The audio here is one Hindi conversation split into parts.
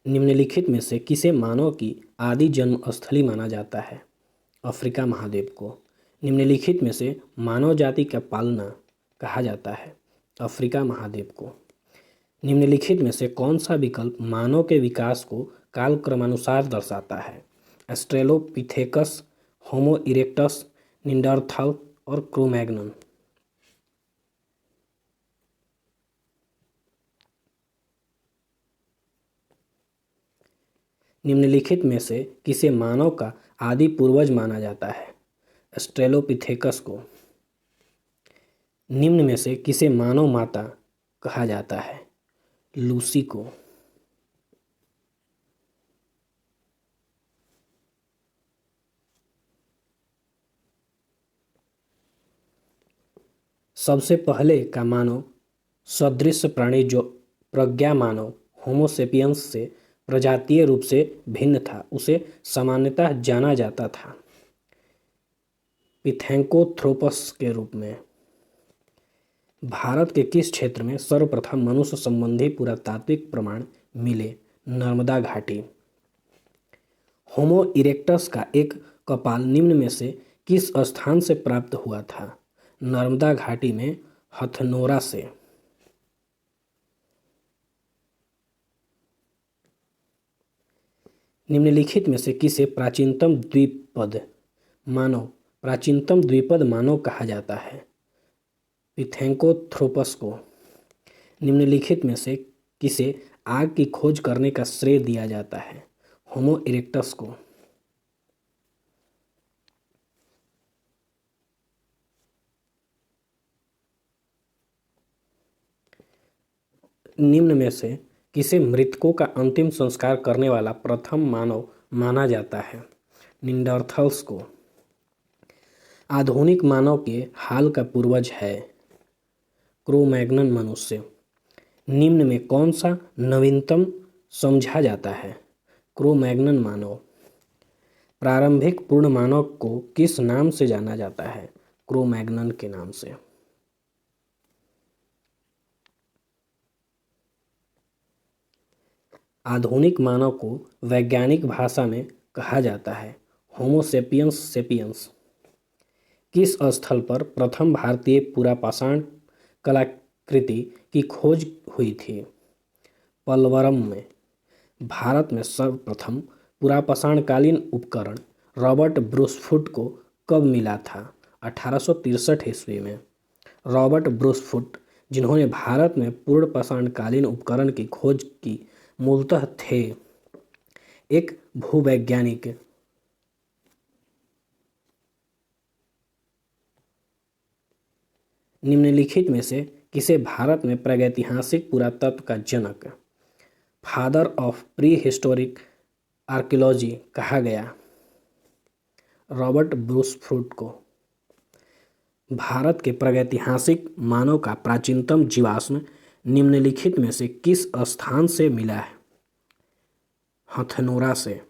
निम्नलिखित में से किसे मानव की आदि जन्म स्थली माना जाता है? अफ्रीका महाद्वीप को। निम्नलिखित में से मानव जाति का पालना कहा जाता है? अफ्रीका महाद्वीप को। निम्नलिखित में से कौन सा विकल्प मानव के विकास को कालक्रमानुसार दर्शाता है? एस्ट्रेलोपिथेकस, होमो इरेक्टस, निंडरथल और क्रो-मैग्नन। निम्नलिखित में से किसे मानव का आदि पूर्वज माना जाता है? एस्ट्रेलोपिथेकस को। निम्न में से किसे मानव माता कहा जाता है? लूसी को। सबसे पहले का मानव सदृश प्राणी जो प्रज्ञा मानव होमोसेपियंस से प्रजातीय रूप से भिन्न था, उसे सामान्यतः जाना जाता था पिथैंकोथ्रोपस के रूप में। भारत के किस क्षेत्र में सर्वप्रथम मनुष्य संबंधी पुरातात्विक प्रमाण मिले? नर्मदा घाटी। होमो इरेक्टस का एक कपाल निम्न में से किस स्थान से प्राप्त हुआ था? नर्मदा घाटी में हथनोरा से। निम्नलिखित में से किसे प्राचीनतम द्विपद मानव कहा जाता है? पिथैंकोथ्रोपस को। निम्नलिखित में से किसे आग की खोज करने का श्रेय दिया जाता है? होमो इरेक्टस को। निम्न में से किसे मृतकों का अंतिम संस्कार करने वाला प्रथम मानव माना जाता है? निंडरथल्स को। आधुनिक मानव के हाल का पूर्वज है क्रो-मैग्नन मनुष्य। निम्न में कौन सा नवीनतम समझा जाता है? क्रो-मैग्नन मानव। प्रारंभिक पूर्ण मानव को किस नाम से जाना जाता है? क्रो-मैग्नन के नाम से। आधुनिक मानव को वैज्ञानिक भाषा में कहा जाता है होमो सेपियंस सेपियंस। किस स्थल पर प्रथम भारतीय पुरापाषाण कलाकृति की खोज हुई थी? पलवरम में। भारत में सर्वप्रथम पुरापाषाणकालीन उपकरण रॉबर्ट ब्रूसफुट को कब मिला था? 1863 ईस्वी में। रॉबर्ट ब्रूसफुट, जिन्होंने भारत में पूर्ण पाषाणकालीन उपकरण की खोज की, मूलतः थे एक भूवैज्ञानिक। निम्नलिखित में से किसे भारत में प्रागैतिहासिक पुरातत्व का जनक, father of prehistoric archaeology कहा गया? रॉबर्ट ब्रूसफुट को। भारत के प्रागैतिहासिक मानव का प्राचीनतम जीवाश्म निम्नलिखित में से किस स्थान से मिला है? हथनोरा से।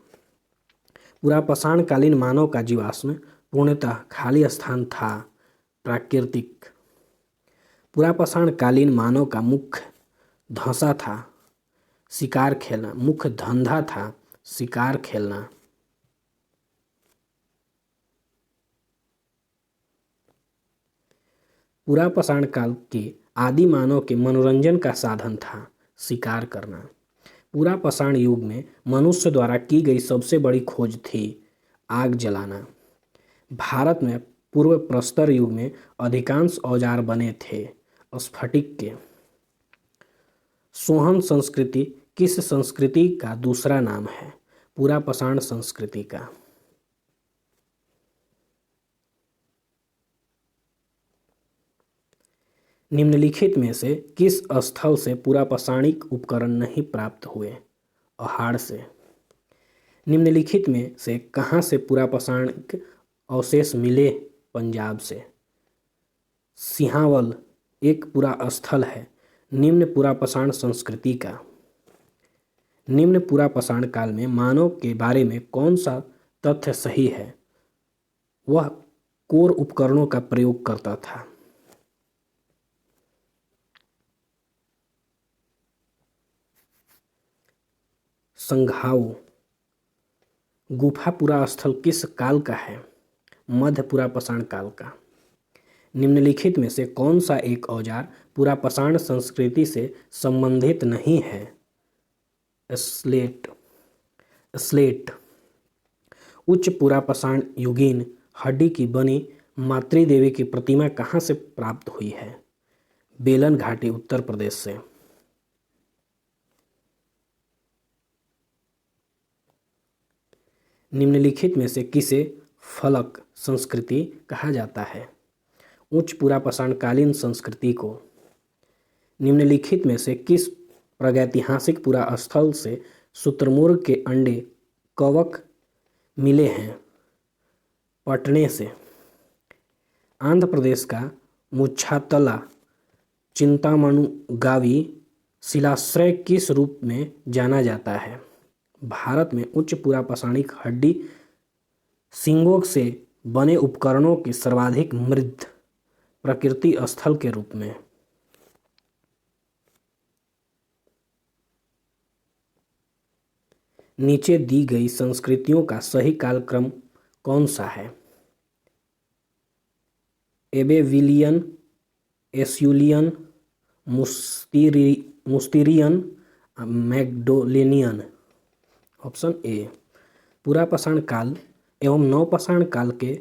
पुरापाषाणकालीन मानव का जीवाश्म पूर्णतः खाली स्थान था प्राकृतिक। पुरापाषाणकालीन मानव का मुख्य धंधा था शिकार खेलना। पुरापाषाण काल के आदि मानव के मनोरंजन का साधन था शिकार करना। पुरापाषाण युग में मनुष्य द्वारा की गई सबसे बड़ी खोज थी आग जलाना। भारत में पूर्व प्रस्तर युग में अधिकांश औजार बने थे स्फटिक के। सोहन संस्कृति किस संस्कृति का दूसरा नाम है? पुरापाषाण संस्कृति का। निम्नलिखित में से किस स्थल से पुरापाषाणिक उपकरण नहीं प्राप्त हुए? अहाड़ से। निम्नलिखित में से कहाँ से पुरापाषाणिक अवशेष मिले? पंजाब से। सिंहावल एक पुरा स्थल है निम्न पुरापाषाण संस्कृति का। निम्न पुरापाषाण काल में मानव के बारे में कौन सा तथ्य सही है? वह कोर उपकरणों का प्रयोग करता था। संघाओ गुफा पुरा स्थल किस काल का है? मध्य पुरापाषाण काल का। निम्नलिखित में से कौन सा एक औजार पुरापाषाण संस्कृति से संबंधित नहीं है? स्लेट। स्लेट उच्च पुरापाषाण युगीन हड्डी की बनी मातृदेवी की प्रतिमा कहाँ से प्राप्त हुई है? बेलन घाटी, उत्तर प्रदेश से। निम्नलिखित में से किसे फलक संस्कृति कहा जाता है? उच्च पुरापाषाणकालीन संस्कृति को। निम्नलिखित में से किस प्रागैतिहासिक पुरा स्थल से शुतुरमुर्ग के अंडे कवक मिले हैं? पटने से। आंध्र प्रदेश का मुच्छातला चिंतामणुगावी शिलाश्रय किस रूप में जाना जाता है? भारत में उच्च पुरापाषाणिक हड्डी सींगों से बने उपकरणों की सर्वाधिक मृत प्रकृति स्थल के रूप में। नीचे दी गई संस्कृतियों का सही कालक्रम कौन सा है? एबेविलियन, एस्यूलियन, मुस्टीरियन, मैग्डोलेनियन। Option A. पुरापाषाण काल एवं नवपाषाण काल के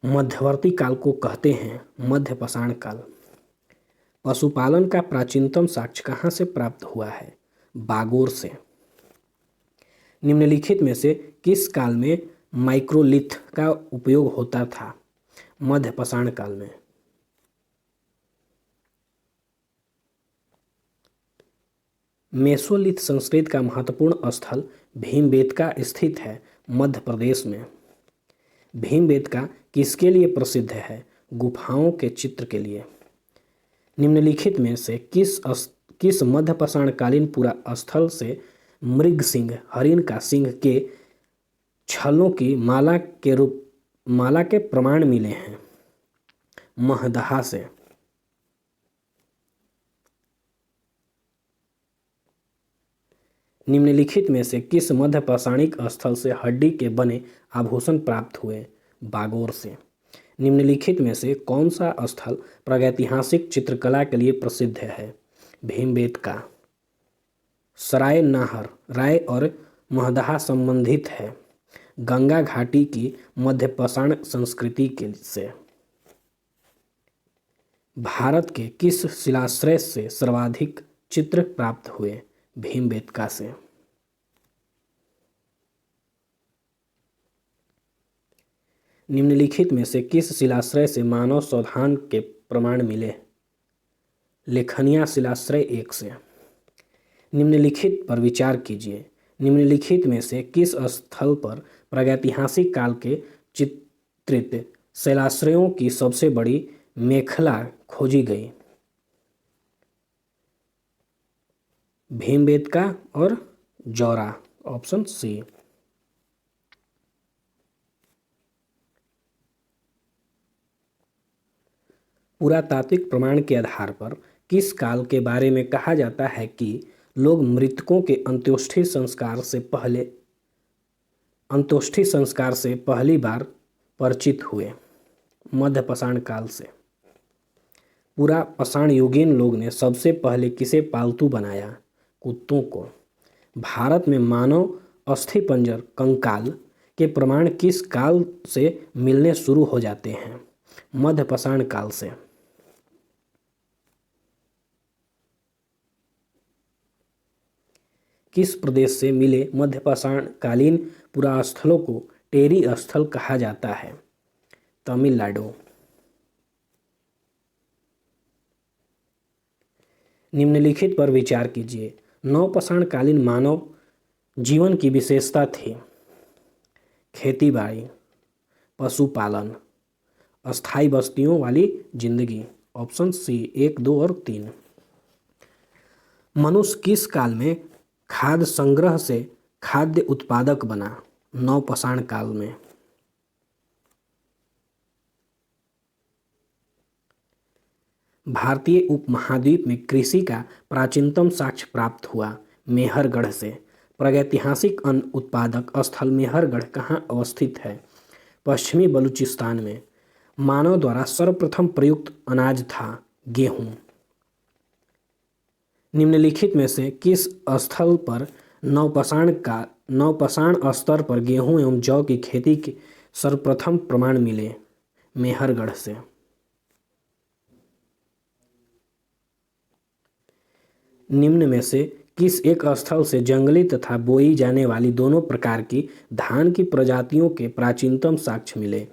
मध्यवर्ती काल को कहते हैं मध्यपाषाण काल। पशुपालन का प्राचीनतम साक्ष्य कहाँ से प्राप्त हुआ है? बागोर से। निम्नलिखित में से किस काल में माइक्रोलिथ का उपयोग होता था? मध्यपाषाण काल में। मेसोलिथ संस्कृति का महत्वपूर्ण स्थल भीमबेटका स्थित है मध्य प्रदेश में। भीमबेटका किसके लिए प्रसिद्ध है? गुफाओं के चित्र के लिए। निम्नलिखित में से किस मध्यपाषाणकालीन पुरा स्थल से मृग सिंह हरिण का सिंह के छलों की माला के प्रमाण मिले हैं? महदहा से। निम्नलिखित में से किस मध्यपाषाणिक स्थल से हड्डी के बने आभूषण प्राप्त हुए? बागोर से। निम्नलिखित में से कौन सा स्थल प्रागैतिहासिक चित्रकला के लिए प्रसिद्ध है? भीमबेटका। सराय नाहर राय और महदहा संबंधित है गंगा घाटी की मध्यपाषाण संस्कृति के से। भारत के किस शिलाश्रय से सर्वाधिक चित्र प्राप्त हुए? भीमबेटका से। निम्नलिखित में से किस शिलाश्रय से मानव सौधान के प्रमाण मिले? लेखनिया शिलाश्रय 1 से। निम्नलिखित पर विचार कीजिए। निम्नलिखित में से किस स्थल पर प्रागैतिहासिक काल के चित्रित शिलाश्रयों की सबसे बड़ी मेखला खोजी गई? भीमबेटका और जौरा। Option C. पुरातात्विक प्रमाण के आधार पर किस काल के बारे में कहा जाता है कि लोग मृतकों के अंत्येष्टि संस्कार से पहली बार परिचित हुए? मध्यपाषाण काल से। पुरापाषाण युगीन लोग ने सबसे पहले किसे पालतू बनाया? कुत्तों को। भारत में मानव अस्थिपंजर कंकाल के प्रमाण किस काल से मिलने शुरू हो जाते हैं? मध्यपाषाण काल से। किस प्रदेश से मिले मध्यपाषाणकालीन पुरास्थलों को टेरी स्थल कहा जाता है? तमिलनाडु। निम्नलिखित पर विचार कीजिए। नवपाषाणकालीन मानव जीवन की विशेषता थी? खेतीबाड़ी, पशुपालन, अस्थायी बस्तियों वाली जिंदगी। ऑप्शन सी 1, 2 और 3। मनुष्य किस काल में खाद्य संग्रह से खाद्य उत्पादक बना? नवपाषाण काल में। भारतीय उपमहाद्वीप में कृषि का प्राचीनतम साक्ष्य प्राप्त हुआ मेहरगढ़ से। प्रागैतिहासिक अन्न उत्पादक स्थल मेहरगढ़ कहाँ अवस्थित है? पश्चिमी बलूचिस्तान में। मानव द्वारा सर्वप्रथम प्रयुक्त अनाज था गेहूं। निम्नलिखित में से किस स्थल पर नवपाषाण स्तर पर गेहूं एवं जौ की खेती के सर्वप्रथम प्रमाण मिले? मेहरगढ़ से। निम्न में से किस एक स्थल से जंगली तथा बोई जाने वाली दोनों प्रकार की धान की प्रजातियों के प्राचीनतम साक्ष्य मिले?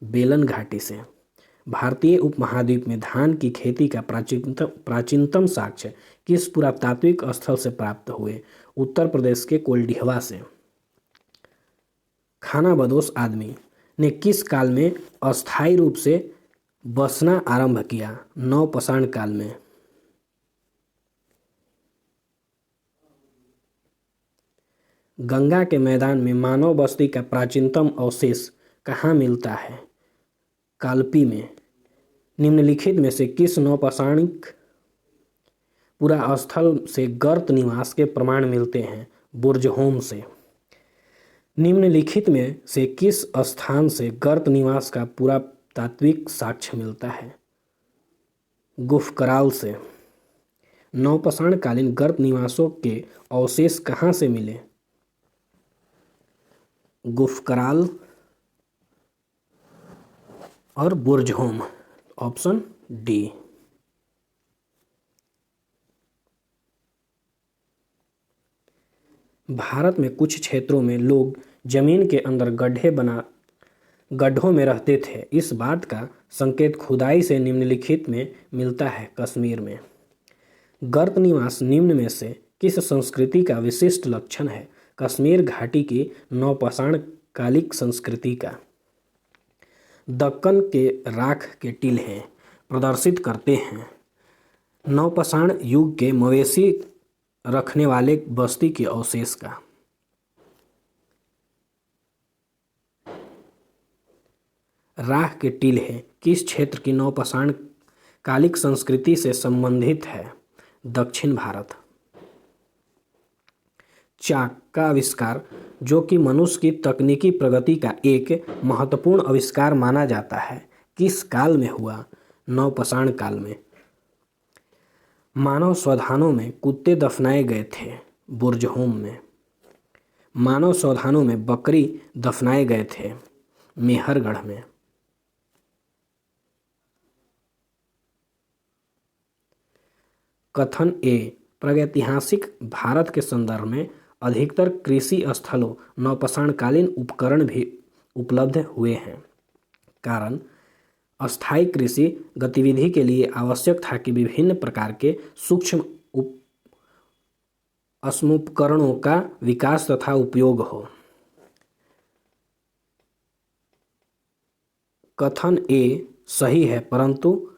बेलन घाटी से। भारतीय उपमहाद्वीप में धान की खेती का प्राचीनतम साक्ष्य किस पुरातात्विक स्थल से प्राप्त हुए? उत्तर प्रदेश के कोल्डिहवा से। खानाबदोश आदमी ने किस काल में अस्थायी रूप से बसना आरंभ किया? नवपाषाण काल में। गंगा के मैदान में मानव बस्ती का प्राचीनतम अवशेष कहाँ मिलता है? कालपी में। निम्नलिखित में से किस नवपाषाणिक पुरा स्थल से गर्त निवास के प्रमाण मिलते हैं? बुर्जहोम से। निम्नलिखित में से किस स्थान से गर्त निवास का पुरातात्विक साक्ष्य मिलता है? गुफकराल से। नवपाषाण कालीन गर्त निवासों के अवशेष कहाँ से मिले? गुफकराल और बुर्जहोम। Option D. भारत में कुछ क्षेत्रों में लोग जमीन के अंदर गड्ढों में रहते थे। इस बात का संकेत खुदाई से निम्नलिखित में मिलता है? कश्मीर में। गर्त निवास निम्न में से किस संस्कृति का विशिष्ट लक्षण है? कश्मीर घाटी की नवपाषाण कालिक संस्कृति का। दक्कन के राख के टीले प्रदर्शित करते हैं नवपाषाण युग के मवेशी रखने वाले बस्ती के अवशेष का। राख के टीले किस क्षेत्र की नवपाषाण कालिक संस्कृति से संबंधित है? दक्षिण भारत। चाक का आविष्कार, जो कि मनुष्य की तकनीकी प्रगति का एक महत्वपूर्ण आविष्कार माना जाता है, किस काल में हुआ? नवपाषाण काल में। मानव स्वधानों में कुत्ते दफनाए गए थे? बुर्जहोम में। मानव स्वधानों में बकरी दफनाए गए थे? मेहरगढ़ में। कथन ए। प्रागैतिहासिक भारत के संदर्भ में अधिकतर कृषि स्थलों नवपाषाणकालीन उपकरण भी उपलब्ध हुए हैं। कारण अस्थायी कृषि गतिविधि के लिए आवश्यक था कि विभिन्न प्रकार के सूक्ष्म उपकरणों का विकास तथा उपयोग हो। कथन ए सही है, परंतु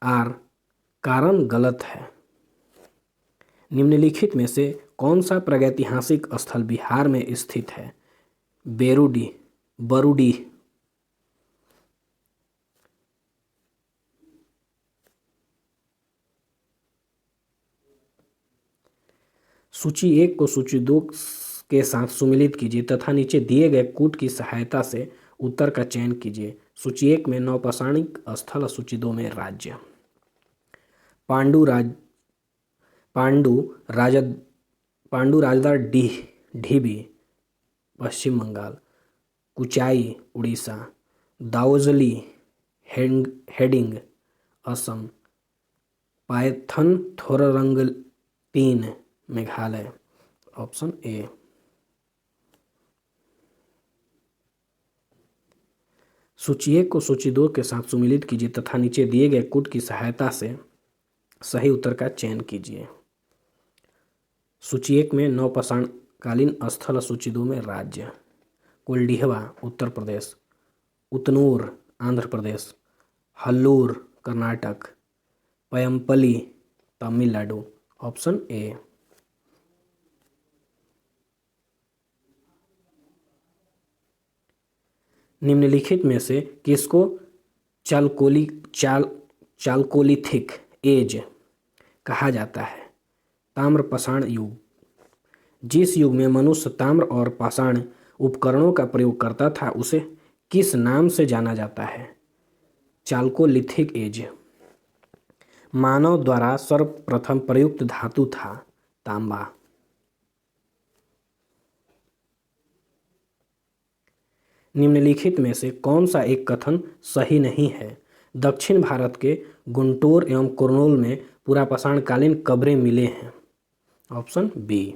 आर कारण गलत है। निम्नलिखित में से कौन सा प्रागैतिहासिक स्थल बिहार में स्थित है? बरूडीह। सूची 1 को सूची 2 के साथ सुमिलित कीजिए तथा नीचे दिए गए कूट की सहायता से उत्तर का चयन कीजिए। सूची 1 में नवपाषाणिक स्थल और सूची 2 में राज्य। पांडु राजदार ढीबी पश्चिम बंगाल। कुचाई उड़ीसा। दाओजली हेडिंग असम। पायथनथोररंगतीन मेघालय। Option A. सूची 1 को सूची 2 के साथ सुमिलित कीजिए तथा नीचे दिए गए कूट की सहायता से सही उत्तर का चयन कीजिए। सूची 1 में नवपाषाणकालीन स्थल, सूची 2 में राज्य। कोल्डिहवा उत्तर प्रदेश। उतनूर आंध्र प्रदेश। हल्लूर कर्नाटक। पयम्पली तमिलनाडु। Option A. निम्नलिखित में से किसको चालकोलिथिक एज कहा जाता है? ताम्रपाषाण युग। जिस युग में मनुष्य ताम्र और पाषाण उपकरणों का प्रयोग करता था उसे किस नाम से जाना जाता है? Chalcolithic as. मानव द्वारा सर्वप्रथम प्रयुक्त धातु था तांबा। निम्नलिखित में से कौन सा एक कथन सही नहीं है? दक्षिण भारत के गुंटूर एवं कुर्नूल में पुरापाषाणकालीन कब्रें मिले हैं। Option B.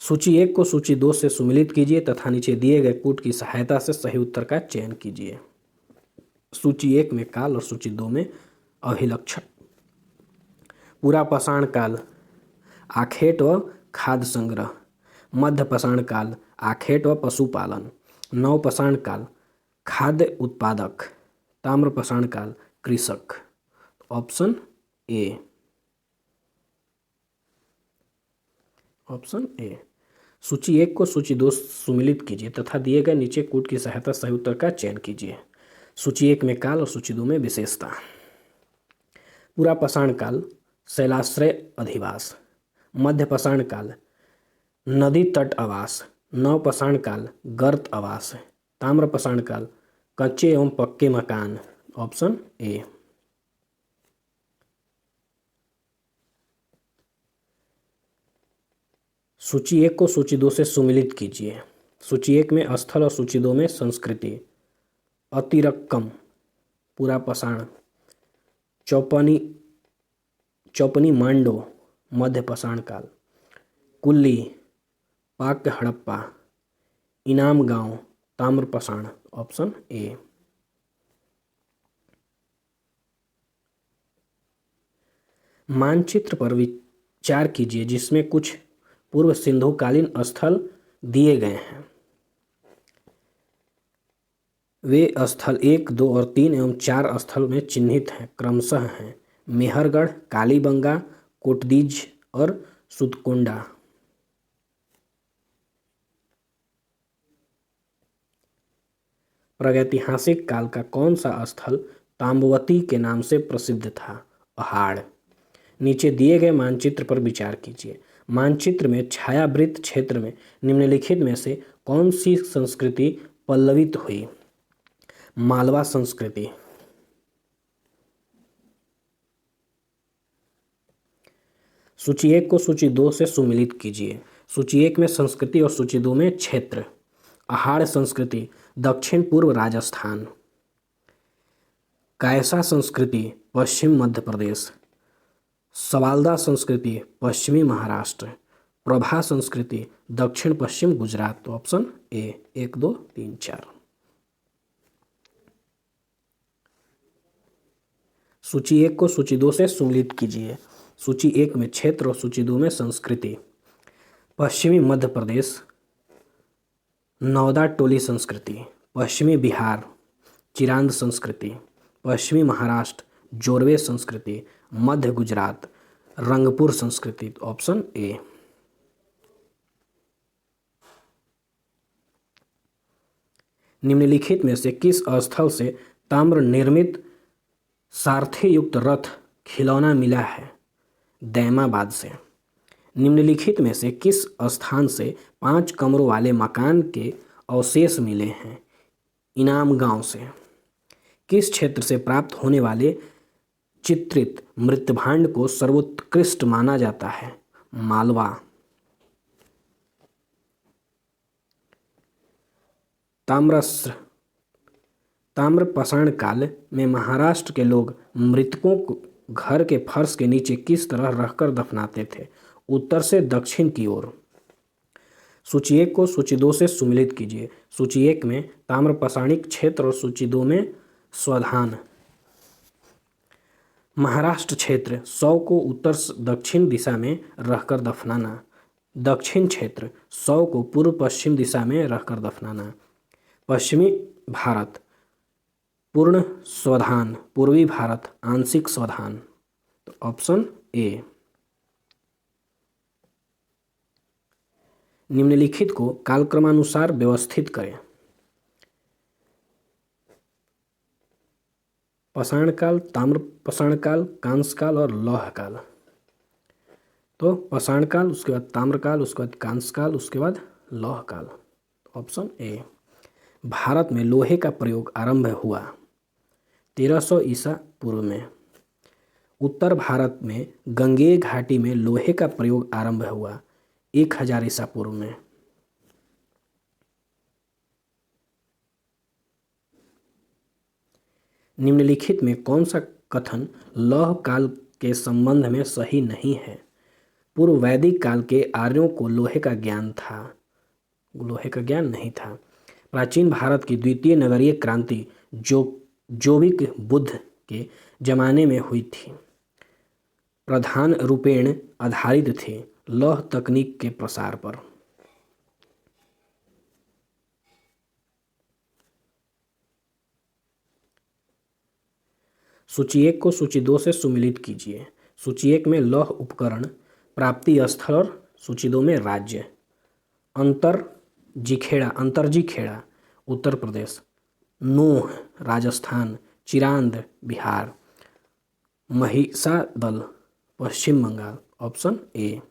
सूची 1 को सूची 2 से सुमिलित कीजिए तथा नीचे दिए गए कूट की सहायता से सही उत्तर का चयन कीजिए। सूची 1 में काल और सूची 2 में अभिलक्षण। पुरापाषाण काल आखेट व खाद्य संग्रह। मध्यपाषाण काल आखेट व पशुपालन। नवपाषाण काल खाद्य उत्पादक। ताम्रपाषाण काल कृषक। Option A. Option A. सूची 1 को सूची 2 सुमिलित कीजिए तथा दिए गए नीचे कूट की सहायता सही उत्तर का चयन कीजिए। सूची 1 में काल और सूची 2 में विशेषता। पुरापाषाण काल शैलाश्रय अधिवास। मध्यपाषाण काल नदी तट आवास। नवपाषाण काल गर्त आवास। ताम्रपाषाण काल कच्चे एवं पक्के मकान। Option A. सूची 1 को सूची 2 से सुमिलित कीजिए। सूची 1 में स्थल और सूची 2 में संस्कृति। अतिरक्कम पुरापाषाण। चौपनी मांडो मध्यपाषाण काल। कुल्ली पाक्य हड़प्पा। इनाम गांव ताम्रपाषाण। Option A. मानचित्र पर विचार कीजिए जिसमें कुछ पूर्व सिंधुकालीन स्थल दिए गए हैं। वे स्थल 1, 2 और 3 एवं 4 स्थल में चिन्हित हैं क्रमशः हैं मेहरगढ़, कालीबंगा, कोटदीज और सुतकोंडा। प्रागैतिहासिक काल का कौन सा स्थल ताम्बवती के नाम से प्रसिद्ध था? पहाड़। नीचे दिए गए मानचित्र पर विचार कीजिए। मानचित्र में छायावृत्त क्षेत्र में निम्नलिखित में से कौन सी संस्कृति पल्लवित हुई? मालवा संस्कृति। सूची 1 को सूची 2 से सुमिलित कीजिए। सूची 1 में संस्कृति और सूची 2 में क्षेत्र। अहाड़ संस्कृति दक्षिण पूर्व राजस्थान। कायसा संस्कृति पश्चिम मध्य प्रदेश। सवालदा संस्कृति पश्चिमी महाराष्ट्र। प्रभा संस्कृति दक्षिण पश्चिम गुजरात। Option A 1, 2, 3, 4। सूची 1 को सूची 2 से सुमिलित कीजिए। सूची 1 में क्षेत्र और सूची 2 में संस्कृति। पश्चिमी मध्य प्रदेश नौदा टोली संस्कृति। पश्चिमी बिहार चिरांद संस्कृति। पश्चिमी महाराष्ट्र जोरवे संस्कृति। मध्य गुजरात रंगपुर संस्कृति। Option A. निम्नलिखित में से किस स्थल से ताम्र निर्मित सारथी युक्त रथ खिलौना मिला है? दैमाबाद से। निम्नलिखित में से किस स्थान से 5 कमरों वाले मकान के अवशेष मिले हैं? इनाम गांव से। किस क्षेत्र से प्राप्त होने वाले चित्रित मृत्भांड को सर्वोत्कृष्ट माना जाता है? मालवा। ताम्रपाषाण काल में महाराष्ट्र के लोग मृतकों को घर के फर्श के नीचे किस तरह रखकर दफनाते थे? उत्तर से दक्षिण की ओर। सूची 1 को सूची 2 से सुमिलित कीजिए। सूची 1 में ताम्रपाषाणिक क्षेत्र और सूची 2 में स्वधान। महाराष्ट्र क्षेत्र 100 को उत्तर दक्षिण दिशा में रखकर दफनाना। दक्षिण क्षेत्र 100 को पूर्व पश्चिम दिशा में रखकर दफनाना। पश्चिमी भारत पूर्ण स्वधान। पूर्वी भारत आंशिक स्वधान। तो ऑप्शन ए। निम्नलिखित को कालक्रमानुसार व्यवस्थित करें। पाषाण काल, ताम्रपाषाण काल, कांस्य काल और लौह काल। तो पाषाण काल, उसके बाद ताम्रकाल, उसके बाद कांस्य काल, उसके बाद लौह काल। Option A. भारत में लोहे का प्रयोग आरंभ हुआ 1300 ईसा पूर्व में। उत्तर भारत में गंगेय घाटी में लोहे का प्रयोग आरंभ हुआ 1000 ईसा पूर्व में। निम्नलिखित में कौन सा कथन लौह काल के संबंध में सही नहीं है? पूर्व वैदिक काल के आर्यों को लोहे का ज्ञान था, लोहे का ज्ञान नहीं था। प्राचीन भारत की द्वितीय नगरीय क्रांति जैविक बुद्ध के जमाने में हुई थी, प्रधान रूपेण आधारित थी लौह तकनीक के प्रसार पर। सूची 1 को सूची 2 से सुमिलित कीजिए। सूची 1 में लौह उपकरण प्राप्ति स्थल और सूची 2 में राज्य। अंतरजी खेड़ा उत्तर प्रदेश, नोह राजस्थान, चिरांद बिहार, महिषादल पश्चिम बंगाल। ऑप्शन ए।